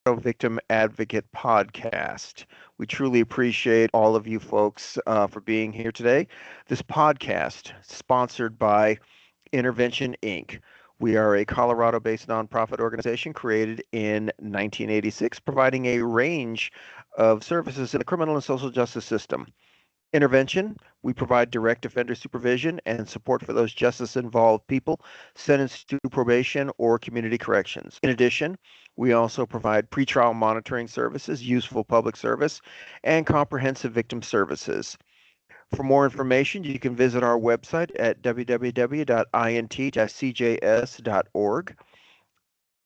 Victim Advocate podcast. We truly appreciate all of you folks for being here today. This podcast sponsored by Intervention Inc. We are a Colorado-based nonprofit organization created in 1986, providing a range of services in the criminal and social justice system. Intervention, we provide direct offender supervision and support for those justice involved people sentenced to probation or community corrections. In addition, we also provide pretrial monitoring services, useful public service, and comprehensive victim services. For more information, you can visit our website at www.int-cjs.org.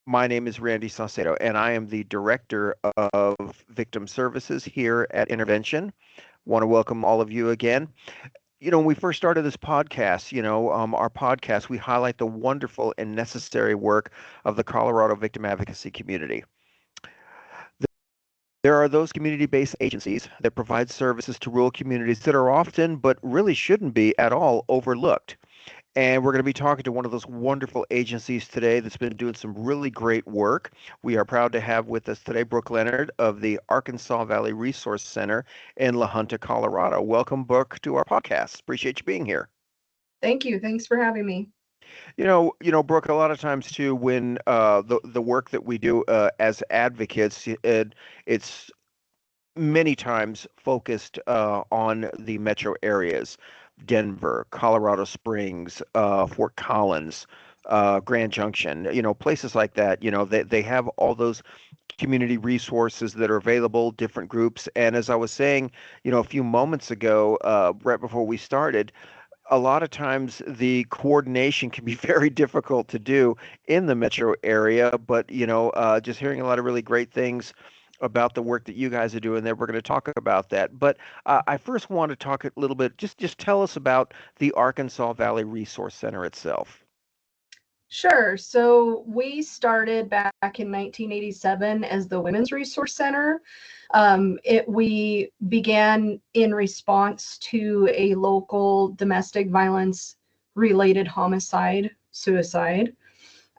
My name is Randy Saucedo, and I am the Director of Victim Services here at Intervention. Want to welcome all of you again. When we first started this podcast, our podcast, we highlight the wonderful and necessary work of the Colorado victim advocacy community. There are those community-based agencies that provide services to rural communities that are often, but really shouldn't be at all, overlooked. And we're going to be talking to one of those wonderful agencies today that's been doing some really great work. We are proud to have with us today Brooke Leonard of the Arkansas Valley Resource Center in La Junta, Colorado. Welcome, Brooke, to our podcast. Appreciate you being here. Thank you. Thanks for having me. Brooke, a lot of times too, when the work that we do as advocates, it's many times focused on the metro areas. Denver, Colorado Springs, Fort Collins, Grand Junction, places like that. They have all those community resources that are available, different groups. And as I was saying, a few moments ago, right before we started, a lot of times the coordination can be very difficult to do in the metro area. But, just hearing a lot of really great things about the work that you guys are doing there. We're going to talk about that. But I first want to talk a little bit, just tell us about the Arkansas Valley Resource Center itself. Sure. So we started back in 1987 as the Women's Resource Center. We began in response to a local domestic violence related homicide, suicide.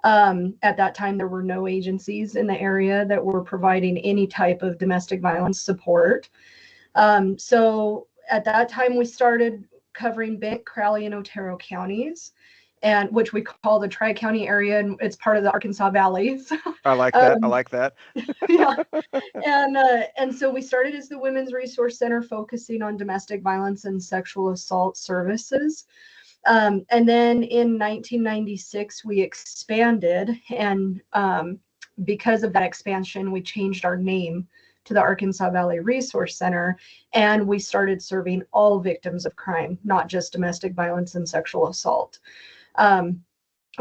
At that time, there were no agencies in the area that were providing any type of domestic violence support. So at that time, we started covering Bent, Crowley, and Otero counties, and which we call the Tri-County area, and it's part of the Arkansas Valley. I like that. I like that. Yeah, and so we started as the Women's Resource Center, focusing on domestic violence and sexual assault services. And then in 1996, we expanded, and because of that expansion, we changed our name to the Arkansas Valley Resource Center, and we started serving all victims of crime, not just domestic violence and sexual assault.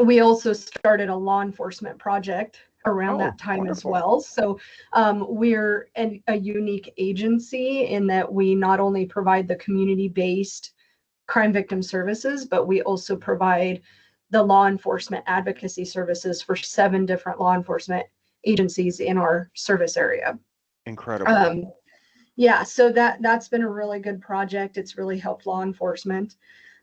We also started a law enforcement project around that time wonderful. as well. So we're a unique agency in that we not only provide the community-based crime victim services, but we also provide the law enforcement advocacy services for 7 different law enforcement agencies in our service area. Incredible. Yeah, so that's been a really good project. It's really helped law enforcement.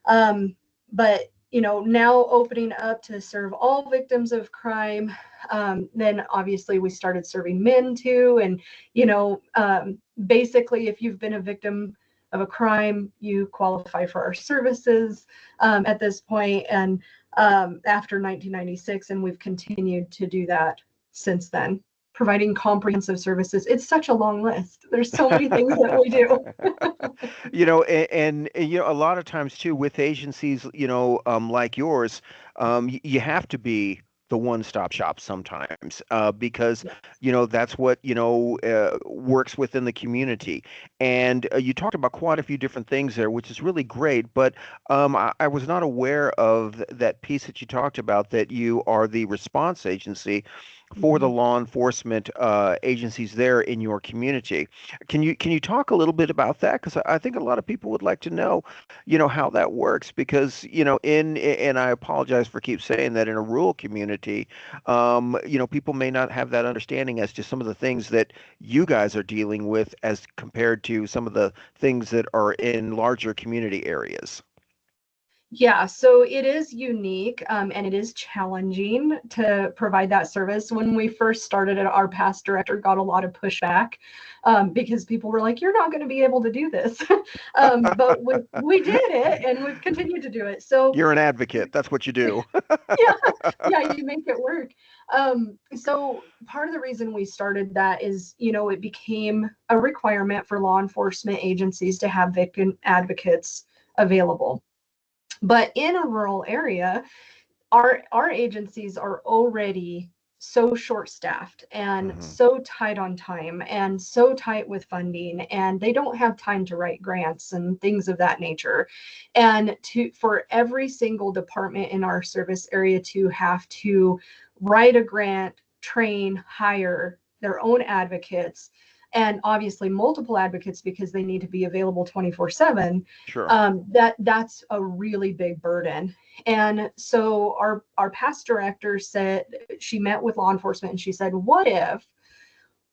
But now opening up to serve all victims of crime, then obviously we started serving men too. And basically, if you've been a victim of a crime, you qualify for our services at this point, and after 1996, and we've continued to do that since then, providing comprehensive services. It's such a long list. There's so many things that we do. A lot of times too with agencies, like yours, you have to be the one-stop shop sometimes because that's what works within the community. And you talked about quite a few different things there, which is really great. But I was not aware of that piece that you talked about, that you are the response agency for the law enforcement agencies there in your community. Can you talk a little bit about that? Because I think a lot of people would like to know, how that works. Because and I apologize for keep saying that, in a rural community, people may not have that understanding as to some of the things that you guys are dealing with as compared to some of the things that are in larger community areas. Yeah, so it is unique, and it is challenging to provide that service. When we first started it, our past director got a lot of pushback, because people were like, "You're not going to be able to do this," but we did it, and we've continued to do it. So You're an advocate. That's what you do. yeah, yeah, you make it work. So part of the reason we started that is, it became a requirement for law enforcement agencies to have victim advocates available. But in a rural area, our agencies are already so short staffed and Hmm. so tight on time and so tight with funding, and they don't have time to write grants and things of that nature. And to for every single department in our service area to have to write a grant, train, hire their own advocates, and obviously multiple advocates because they need to be available 24/7, Sure. that's a really big burden. And so our past director said, she met with law enforcement and she said, what if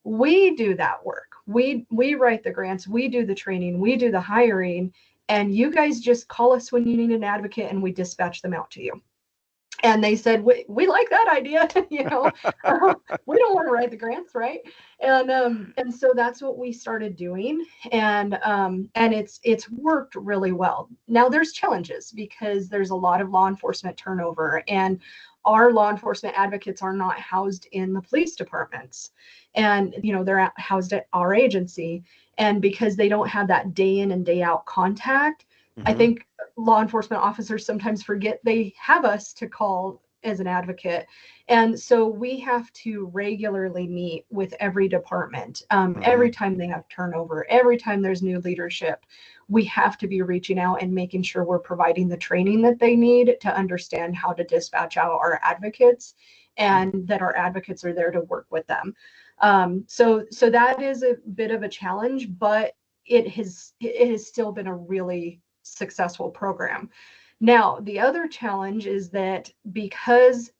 we do that work? We write the grants, we do the training, we do the hiring, and you guys just call us when you need an advocate and we dispatch them out to you. And they said, we like that idea. We don't want to write the grants, right? And so that's what we started doing. And it's worked really well. Now there's challenges because there's a lot of law enforcement turnover, and our law enforcement advocates are not housed in the police departments, and they're housed at our agency. And because they don't have that day in and day out contact, I Hmm. think law enforcement officers sometimes forget they have us to call as an advocate. And so we have to regularly meet with every department. Hmm. Every time they have turnover, every time there's new leadership, we have to be reaching out and making sure we're providing the training that they need to understand how to dispatch out our advocates, and that our advocates are there to work with them. So that is a bit of a challenge, but it has still been a really successful program. Now, the other challenge is that because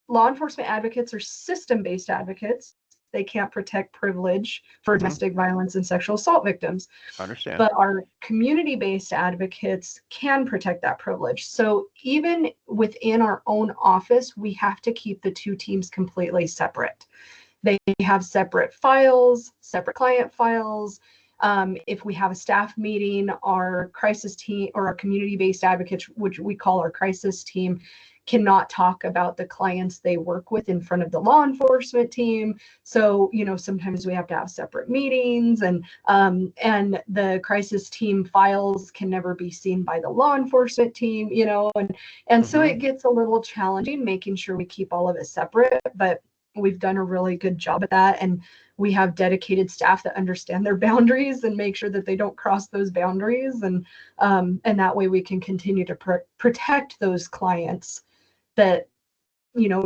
law enforcement advocates are system based advocates, they can't protect privilege for Hmm. domestic violence and sexual assault victims. I understand. But our community based advocates can protect that privilege. So even within our own office, we have to keep the two teams completely separate. They have separate files, separate client files. If we have a staff meeting, our crisis team or our community-based advocates, which we call our crisis team, cannot talk about the clients they work with in front of the law enforcement team. So, sometimes we have to have separate meetings, and the crisis team files can never be seen by the law enforcement team, and so Hmm. it gets a little challenging making sure we keep all of it separate, but we've done a really good job at that, and we have dedicated staff that understand their boundaries and make sure that they don't cross those boundaries, and that way we can continue to protect those clients that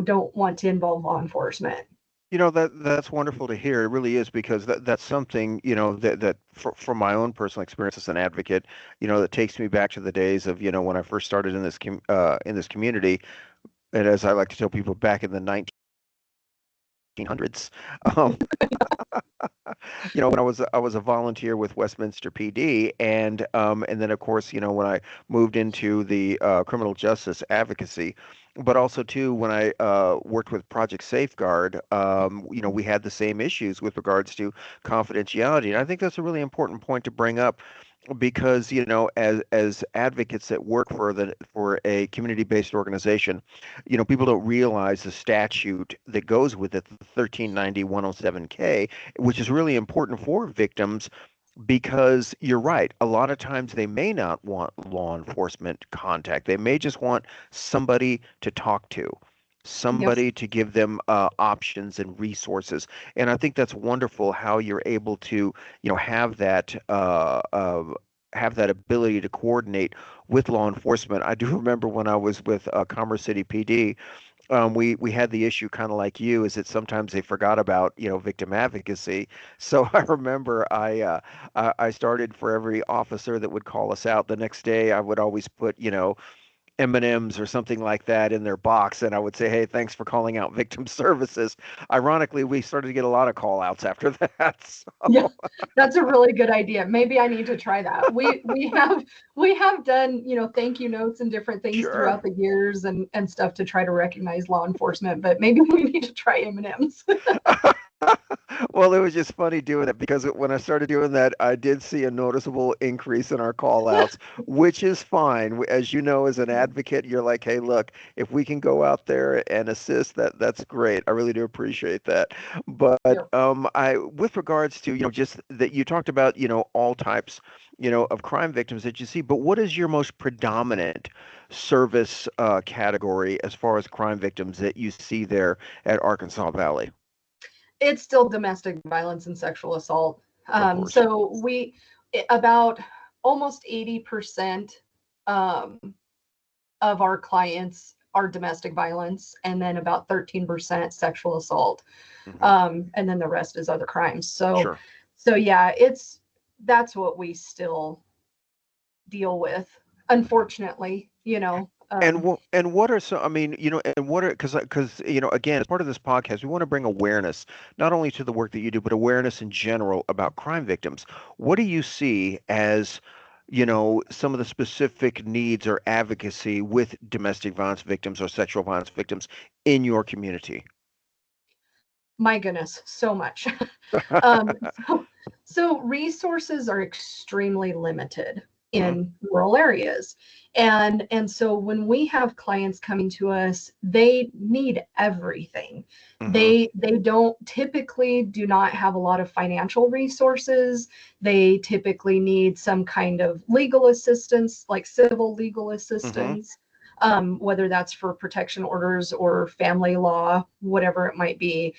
don't want to involve law enforcement. That's wonderful to hear. It really is because that's something, that from my own personal experience as an advocate, that takes me back to the days of, when I first started in this community, and as I like to tell people, back in the 1900s. Um, when I was a volunteer with Westminster PD, and then of course, when I moved into the criminal justice advocacy, but also too when I worked with Project Safeguard, we had the same issues with regards to confidentiality, and I think that's a really important point to bring up because as advocates that work for a community-based organization, people don't realize the statute that goes with it, the 1390-107K, which is really important for victims because you're right, a lot of times they may not want law enforcement contact, they may just want somebody to talk to, Yep. somebody to give them options and resources. And I think that's wonderful how you're able to have that ability to coordinate with law enforcement. I do remember when I was with Commerce City PD, we had the issue kind of like you, is that sometimes they forgot about victim advocacy. So I remember I started, for every officer that would call us out the next day, I would always put M&Ms or something like that in their box, and I would say, "Hey, thanks for calling out victim services." Ironically, we started to get a lot of call outs after that. Yeah, So, that's a really good idea. Maybe I need to try that. We have done, thank you notes and different things sure. throughout the years and stuff to try to recognize law enforcement, but maybe we need to try M&Ms. Well, it was just funny doing it because when I started doing that, I did see a noticeable increase in our call outs, which is fine. As you know, as an advocate, you're like, hey, look, if we can go out there and assist, that's great. I really do appreciate that. But Yeah. with regards to, just that you talked about, all types, of crime victims that you see, but what is your most predominant service category as far as crime victims that you see there at Arkansas Valley? It's still domestic violence and sexual assault. Of course. So about almost 80% um, of our clients are domestic violence, and then about 13% sexual assault, Hmm. and then the rest is other crimes. So, Sure. so yeah, that's what we still deal with, unfortunately. And what are some, I mean, and what are, because again, as part of this podcast, we want to bring awareness not only to the work that you do, but awareness in general about crime victims. What do you see as, some of the specific needs or advocacy with domestic violence victims or sexual violence victims in your community? My goodness, so much. um, so, so resources are extremely limited Hmm. in rural areas. And so when we have clients coming to us, they need everything. Hmm. They don't typically do not have a lot of financial resources. They typically need some kind of legal assistance, like civil legal Hmm. assistance, whether that's for protection orders or family law, whatever it might be.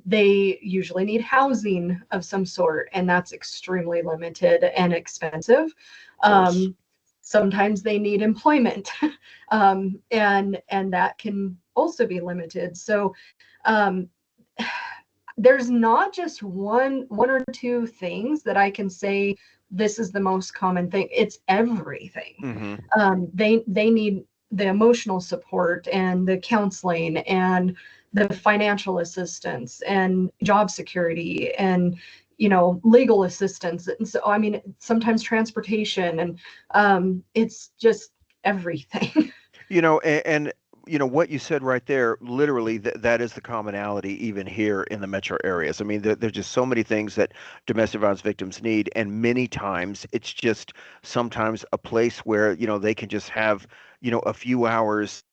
They usually need housing of some sort, and that's extremely limited and expensive. Of course. Um, Sometimes they need employment, and that can also be limited. So um, there's not just one or two things that I can say this is the most common thing. It's everything. Hmm. They need the emotional support and the counseling and the financial assistance and job security and legal assistance. And so I mean sometimes transportation, and it's just everything. And what you said right there, literally, that is the commonality even here in the metro areas. I mean, there's just so many things that domestic violence victims need, and many times it's just sometimes a place where, they can just have, a few hours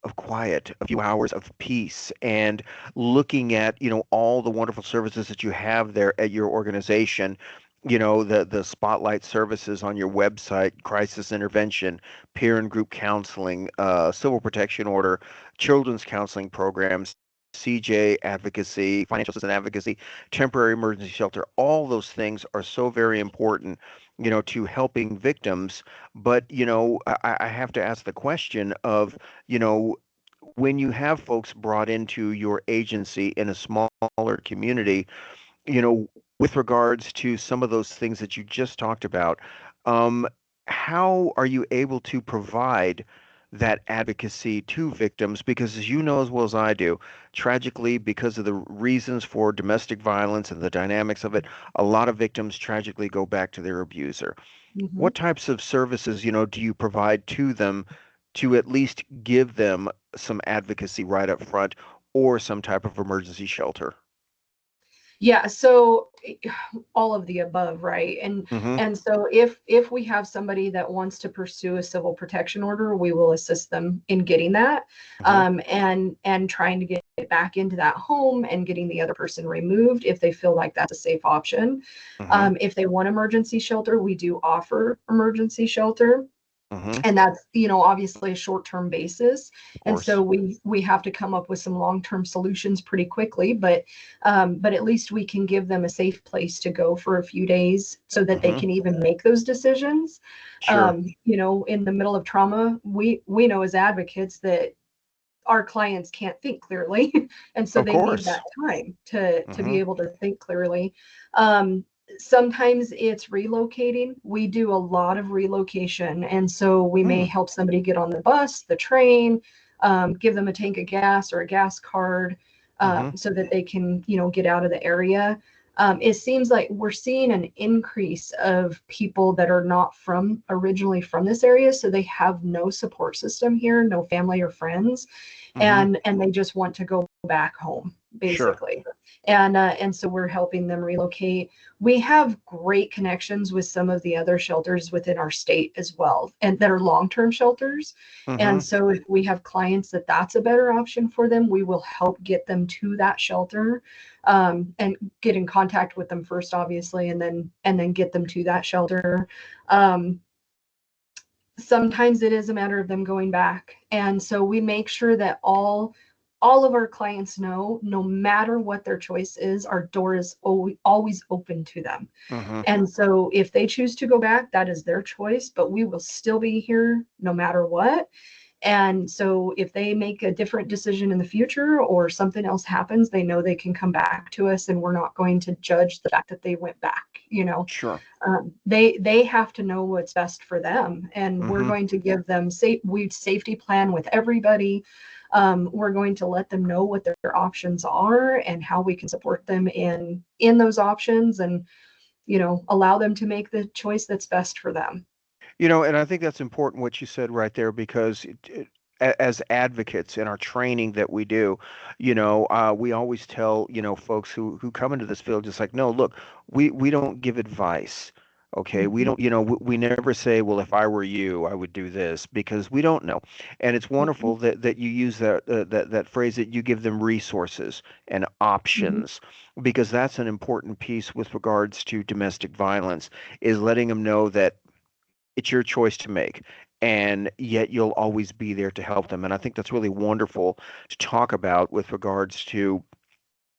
of quiet, a few hours of peace, and looking at, all the wonderful services that you have there at your organization, the spotlight services on your website, crisis intervention, peer and group counseling, civil protection order, children's counseling programs, CJ advocacy, financial assistance advocacy, temporary emergency shelter. All those things are so very important, to helping victims. But, I have to ask the question of, you know, when you have folks brought into your agency in a smaller community, you know, with regards to some of those things that you just talked about, um, how are you able to provide that advocacy to victims? Because as you know as well as I do, tragically, because of the reasons for domestic violence and the dynamics of it, a lot of victims tragically go back to their abuser. Mhm. What types of services, do you provide to them to at least give them some advocacy right up front or some type of emergency shelter? Yeah, so all of the above, right? And Hmm. and so if we have somebody that wants to pursue a civil protection order, we will assist them in getting that, Hmm. and trying to get back into that home and getting the other person removed if they feel like that's a safe option. Hmm. If they want emergency shelter, we do offer emergency shelter, Hmm. and that's obviously a short-term basis, Of and so course. we have to come up with some long-term solutions pretty quickly, but at least we can give them a safe place to go for a few days so that they Hmm. can even make those decisions. Sure. In the middle of trauma, we know as advocates that our clients can't think clearly, and so Of they need course. that time to be Hmm. able to think clearly. um, Sometimes it's relocating. We do a lot of relocation. And so we may help somebody get on the bus, the train, give them a tank of gas or a gas card, so that they can, get out of the area. It seems like we're seeing an increase of people that are not originally from this area. So they have no support system here, no family or friends. And they just want to go back home, basically. Sure. And so we're helping them relocate. We have great connections with some of the other shelters within our state as well, and that are long-term shelters. And so if we have clients that's a better option for them, we will help get them to that shelter, and get in contact with them first, obviously, and then get them to that shelter. Sometimes it is a matter of them going back. And so we make sure that all of our clients know, no matter what their choice is, our door is always open to them. And so if they choose to go back, that is their choice, but we will still be here no matter what. And so if they make a different decision in the future or something else happens, they know they can come back to us, and we're not going to judge the fact that they went back. Sure. They have to know what's best for them, and we're going to give them safety plan with everybody. We're going to let them know what their options are and how we can support them in those options, and allow them to make the choice that's best for them. And I think that's important what you said right there, because as advocates in our training that we do, we always tell, folks who come into this field, just like, no, look, we don't give advice. Okay, we don't, we never say, well, if I were you, I would do this, because we don't know. And it's wonderful that you use that phrase, that you give them resources and options, because that's an important piece with regards to domestic violence, is letting them know that it's your choice to make, and yet you'll always be there to help them. And I think that's really wonderful to talk about with regards to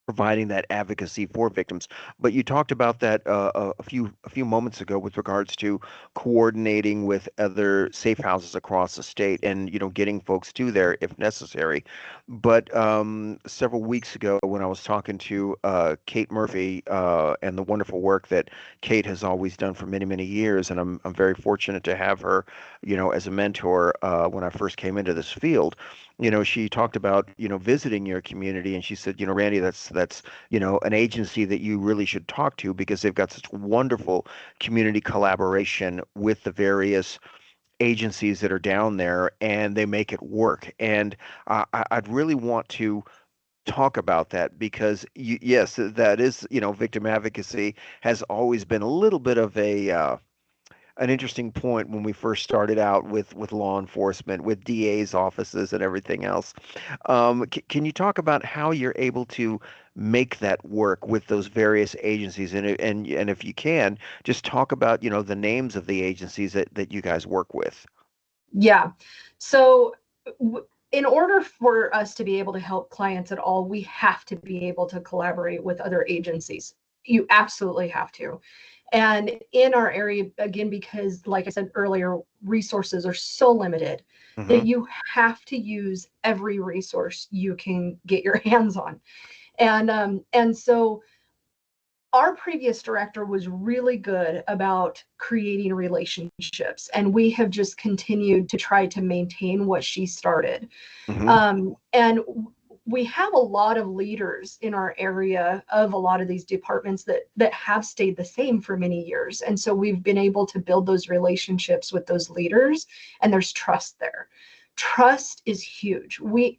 providing that advocacy for victims. But you talked about that a few moments ago with regards to coordinating with other safe houses across the state, and getting folks to there if necessary. But several weeks ago, when I was talking to Kate Murphy, and the wonderful work that Kate has always done for many, many years, and I'm very fortunate to have her, as a mentor when I first came into this field. She talked about, visiting your community, and she said, Randy, that's an agency that you really should talk to, because they've got such wonderful community collaboration with the various agencies that are down there, and they make it work. And I'd really want to talk about that, because yes, that is, victim advocacy has always been a little bit of an interesting point when we first started out with law enforcement, with DA's offices and everything else. Can you talk about how you're able to make that work with those various agencies, and if you can, just talk about the names of the agencies that you guys work with. Yeah. So in order for us to be able to help clients at all, we have to be able to collaborate with other agencies. You absolutely have to. And in our area, again, because like I said earlier, resources are so limited that Hmm. you have to use every resource you can get your hands on. And so our previous director was really good about creating relationships, and we have just continued to try to maintain what she started. Hmm. And we have a lot of leaders in our area of a lot of these departments that have stayed the same for many years, and so we've been able to build those relationships with those leaders, and there's trust there. Trust is huge. We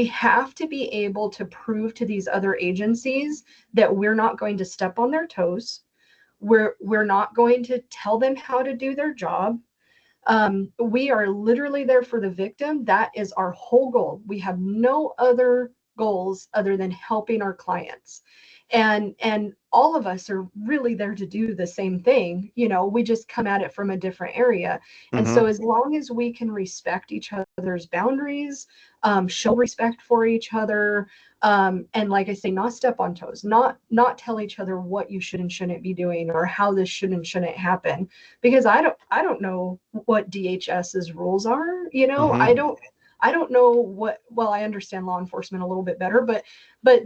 have to be able to prove to these other agencies that we're not going to step on their toes. We're not going to tell them how to do their job. We are literally there for the victim. That is our whole goal. We have no other goals other than helping our clients. And all of us are really there to do the same thing. We just come at it from a different area. And Hmm. so as long as we can respect each other's boundaries, show respect for each other, and like I say, not step on toes, not tell each other what you should and shouldn't be doing, or how this should and shouldn't happen, because I don't know what DHS's rules are. Hmm. I don't I don't know what, well, I understand law enforcement a little bit better, but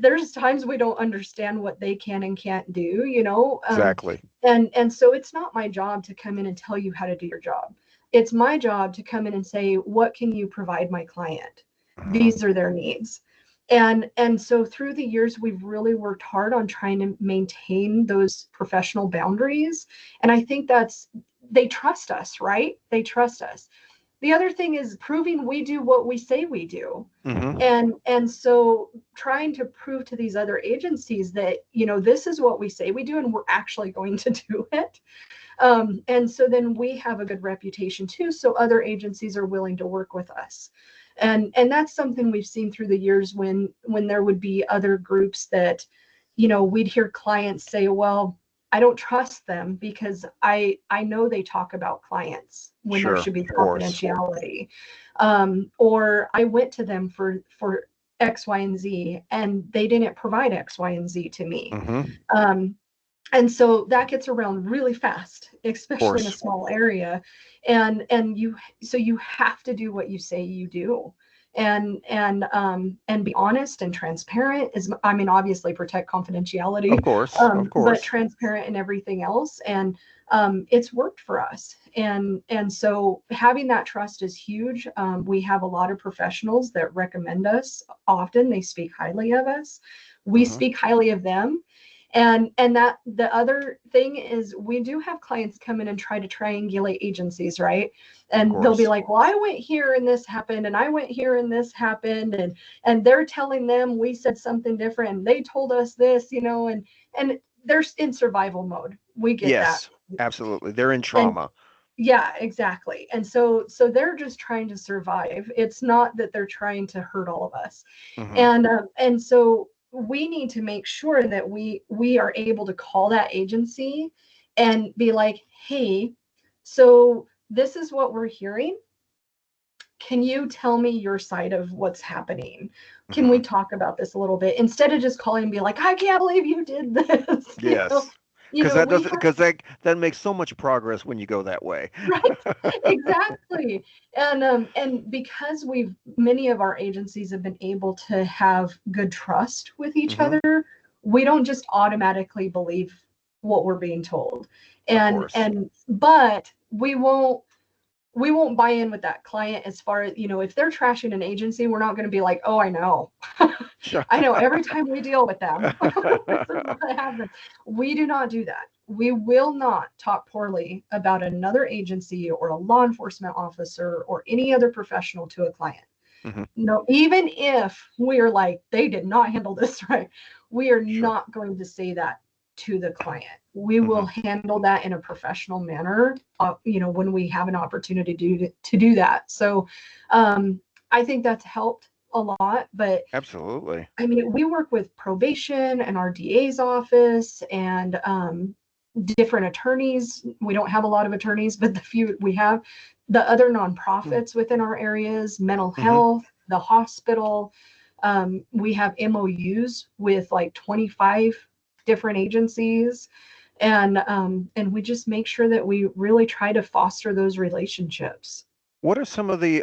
there's times we don't understand what they can and can't do, you know? Exactly. And so it's not my job to come in and tell you how to do your job. It's my job to come in and say, what can you provide my client? Mhm. These are their needs. And so through the years, we've really worked hard on trying to maintain those professional boundaries. And I think that's, they trust us, right? They trust us. The other thing is proving we do what we say we do. Mhm. And so trying to prove to these other agencies that, you know, this is what we say we do and we're actually going to do it. And so then we have a good reputation too, so other agencies are willing to work with us. And that's something we've seen through the years when there would be other groups that, you know, we'd hear clients say, well, I don't trust them because I know they talk about clients when there Sure. should be Of course. confidentiality. Or I went to them for X, Y, and Z, and they didn't provide X, Y, and Z to me. Mhm. Um, and so that gets around really fast, Of especially in a course. small area. And you, so you have to do what you say you do, and be honest and transparent. Is, I mean, obviously protect Of confidentiality, course. Of but course. transparent in everything else. And it's worked for us. And so having that trust is huge. We have a lot of professionals that recommend us often. They speak highly of us. We Mhm. speak highly of them. And that the other thing is we do have clients come in and try to triangulate agencies, right? Of And they'll be course. like, well, I went here and this happened, and I went here and this happened, and they're telling them we said something different and they told us this, you know, and they're in survival mode. We get that. Yes. Absolutely. They're in And trauma. yeah, exactly. And so they're just trying to survive. It's not that they're trying to hurt all of us. Mhm. And so we need to make sure that we are able to call that agency and be like, hey, so this is what we're hearing. Can you tell me your side of what's happening? Can we Mhm. talk about this a little bit instead of just calling and be like, I can't believe you did this. Yes. You Because know, that we doesn't, have, because that makes so much progress when you go that way. right, exactly. And because we've, many of our agencies have been able to have good trust with each Mhm. other, we don't just automatically believe what we're being told. Of and course. and but we won't buy in with that client. As far as, you know, if they're trashing an agency, we're not going to be like, oh, I know. Sure. I know every time we deal with them, this is what happens. We do not do that. We will not talk poorly about another agency or a law enforcement officer or any other professional to a client. Mhm. No, even if we're like, they did not handle this right, we are Sure. not going to say that to the client. We will Mhm. handle that in a professional manner, you know, when we have an opportunity to do that. So I think that's helped a lot. But Absolutely. I mean, we work with probation and our DA's office and different attorneys. We don't have a lot of attorneys, but the few we have, the other nonprofits within our areas, mental Mhm. health, the hospital. We have MOUs with like 25 different agencies. And we just make sure that we really try to foster those relationships. What are some of the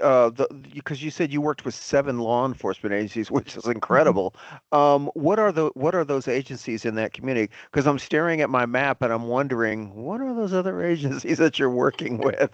because you said you worked with 7 law enforcement agencies, which is Mhm. incredible. What are those agencies in that community? Because I'm staring at my map and I'm wondering, what are those other agencies that you're working with?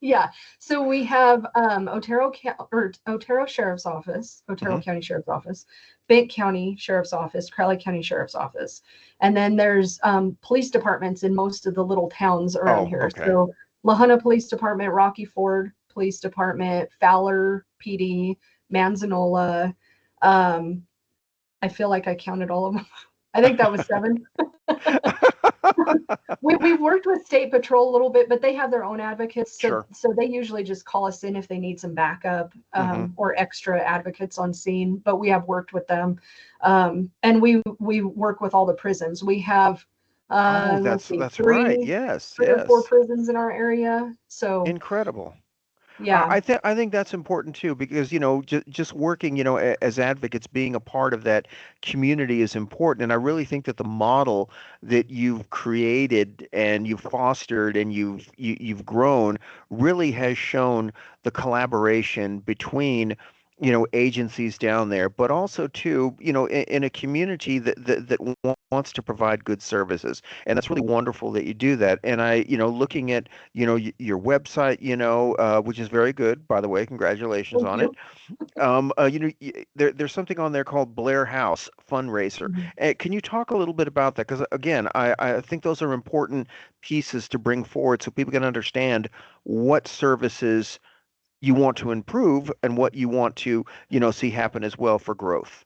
Yeah. So we have Otero Sheriff's Office, Otero Hmm. County Sheriff's Office, Bank County Sheriff's Office, Crowley County Sheriff's Office, and then there's police departments in most of the little towns around Oh, here. okay. So Lahana Police Department, Rocky Ford Police Department, Fowler PD, Manzanola. Um, I feel like I counted all of them. I think that was seven. We've worked with State Patrol a little bit, but they have their own advocates. So Sure. so they usually just call us in if they need some backup, Hmm. or extra advocates on scene. But we have worked with them, and we work with all the prisons. We have, Oh, let's see, that's right. Yes, three or four yes. prisons in our area. So Incredible. Yeah. I think that's important too, because just working, as advocates, being a part of that community is important. And I really think that the model that you've created and you've fostered and you've grown really has shown the collaboration between agencies down there, but also too, in a community that wants to provide good services. And that's really wonderful that you do that. And looking at your website, which is very good, by the way. Congratulations Thank on it. you. There's something on there called Blair House Fundraiser. Mhm. Can you talk a little bit about that? Because again, I think those are important pieces to bring forward so people can understand what services you want to improve and what you want to, see happen as well for growth.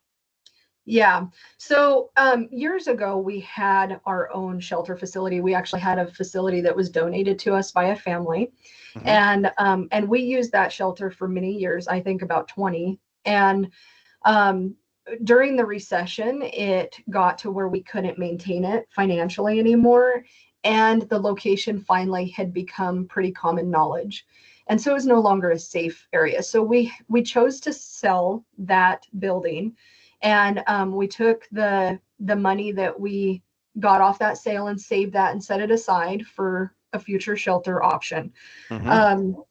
Yeah. So years ago, we had our own shelter facility. We actually had a facility that was donated to us by a family, Hmm. and we used that shelter for many years. I think about 20. And um, during the recession, it got to where we couldn't maintain it financially anymore, and the location finally had become pretty common knowledge. And so it was no longer a safe area. So we chose to sell that building, and we took the money that we got off that sale and saved that and set it aside for a future shelter option. Hmm. Um,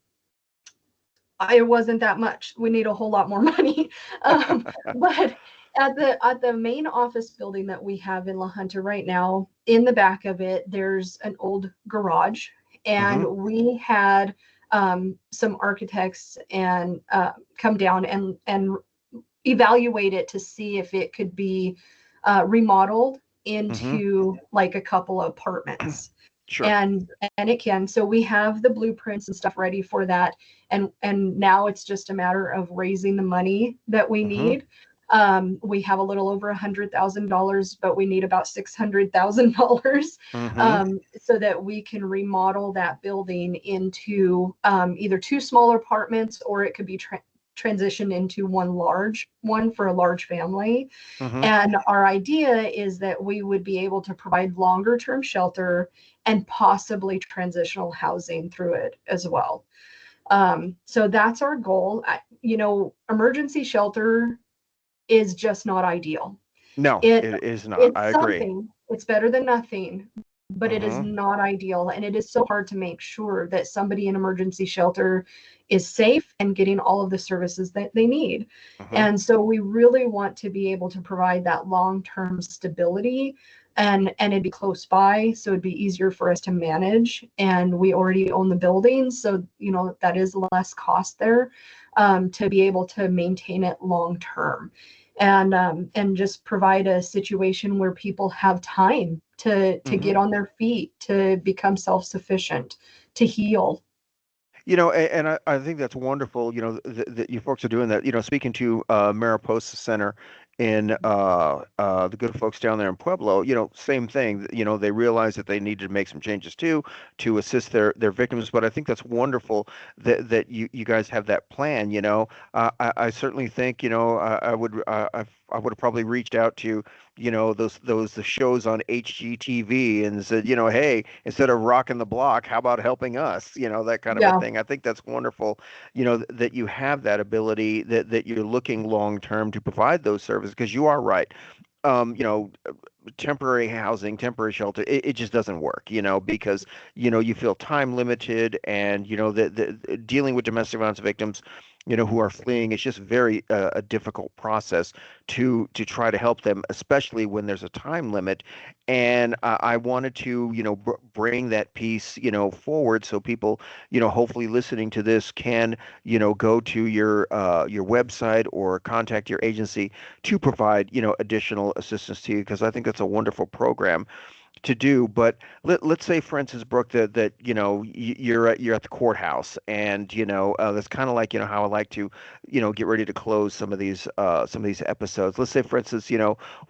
it wasn't that much. We need a whole lot more money. But at the main office building that we have in La Junta right now, in the back of it, there's an old garage, and Hmm. we had some architects and come down and evaluate it to see if it could be remodeled Hmm. into like a couple of apartments, Sure. and and it can. So we have the blueprints and stuff ready for that, and now it's just a matter of raising the money that we Hmm. need. We have a little over $100,000, but we need about $600,000 Hmm. so that we can remodel that building into either two smaller apartments, or it could be transitioned into one large one for a large family. Hmm. And our idea is that we would be able to provide longer term shelter and possibly transitional housing through it as well. So that's our goal. Emergency shelter is just not ideal. No, It it is not. it's I agree. something. It's better than nothing, but it is Hmm. not ideal, and it is so hard to make sure that somebody in emergency shelter is safe and getting all of the services that they need. Hmm. And so we really want to be able to provide that long-term stability, and it'd be close by, so it'd be easier for us to manage. And we already own the building, so that is less cost there, to be able to maintain it long term, and just provide a situation where people have time to Hmm. get on their feet, to become self-sufficient, to heal. And I think that's wonderful, that you folks are doing that. Speaking to Mariposa Center in the good folks down there in Pueblo, same thing. They realized that they needed to make some changes too to assist their victims. But I think that's wonderful that you guys have that plan. I certainly think, I would have probably reached out to those the shows on HGTV and said, hey, instead of rocking the block, how about helping us? That kind of a Yeah. thing. I think that's wonderful, that you have that ability, that you're looking long term to provide those services, because you are right. Um, you know, Temporary housing, temporary shelter, it just doesn't work, because you feel time limited, and the dealing with domestic violence victims, who are fleeing, it's just very a difficult process to try to help them, especially when there's a time limit. And I wanted to bring that piece forward, so people hopefully listening to this can go to your website or contact your agency to provide additional assistance to you, because I think that's a wonderful program to do. But let's say, for instance, Brooke, that you're at the courthouse, and that's kind of like how I like to get ready to close some of these episodes. Let's say, for instance,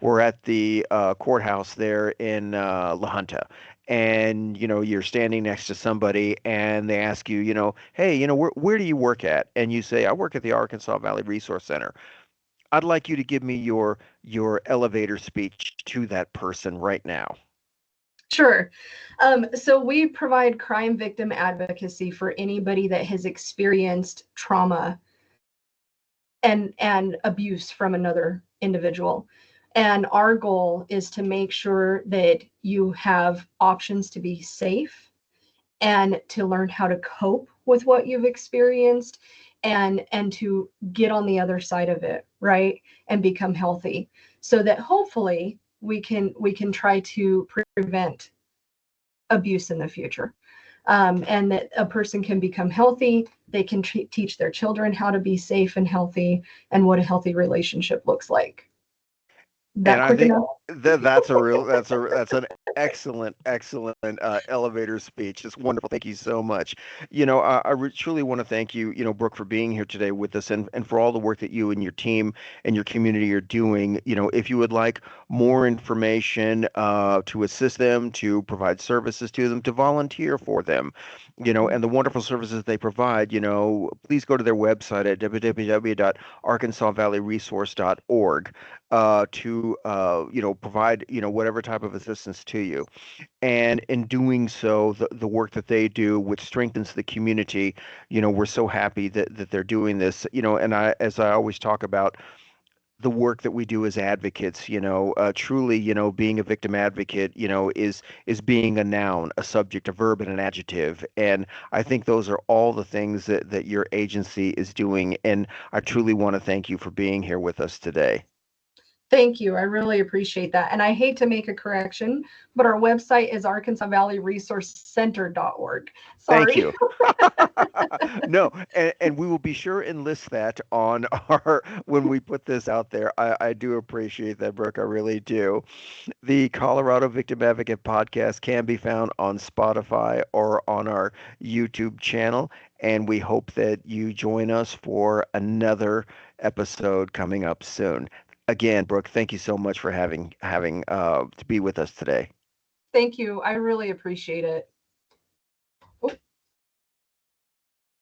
we're at the courthouse there in La Junta. And you're standing next to somebody, and they ask you, hey, where do you work at? And you say, I work at the Arkansas Valley Resource Center. I'd like you to give me your elevator speech to that person right now. Sure. So we provide crime victim advocacy for anybody that has experienced trauma and abuse from another individual. And our goal is to make sure that you have options to be safe and to learn how to cope with what you've experienced and to get on the other side of it, right? And become healthy so that hopefully we can try to prevent abuse in the future. And that a person can become healthy. They can teach their children how to be safe and healthy and what a healthy relationship looks like. And That I quick think enough? that's an excellent elevator speech. It's wonderful. Thank you so much. Truly want to thank you, Brooke, for being here today with us and for all the work that you and your team and your community are doing. If you would like more information to assist them, to provide services to them, to volunteer for them, and the wonderful services they provide, please go to their website at www.arkansasvalleyresource.org to provide whatever type of assistance to you. And in doing so, the work that they do, which strengthens the community, we're so happy that they're doing this. And as I always talk about, the work that we do as advocates, truly, being a victim advocate, is being a noun, a subject, a verb, and an adjective. And I think those are all the things that your agency is doing. And I truly want to thank you for being here with us today. Thank you. I really appreciate that. And I hate to make a correction, but our website is arkansasvalleyresourcecenter.org. Thank Sorry. you. No, and we will be sure and list that on our when we put this out there. I do appreciate that, Brooke. I really do. The Colorado Victim Advocate podcast can be found on Spotify or on our YouTube channel, and we hope that you join us for another episode coming up soon. Again, Brooke, thank you so much for having to be with us today. Thank you. I really appreciate it.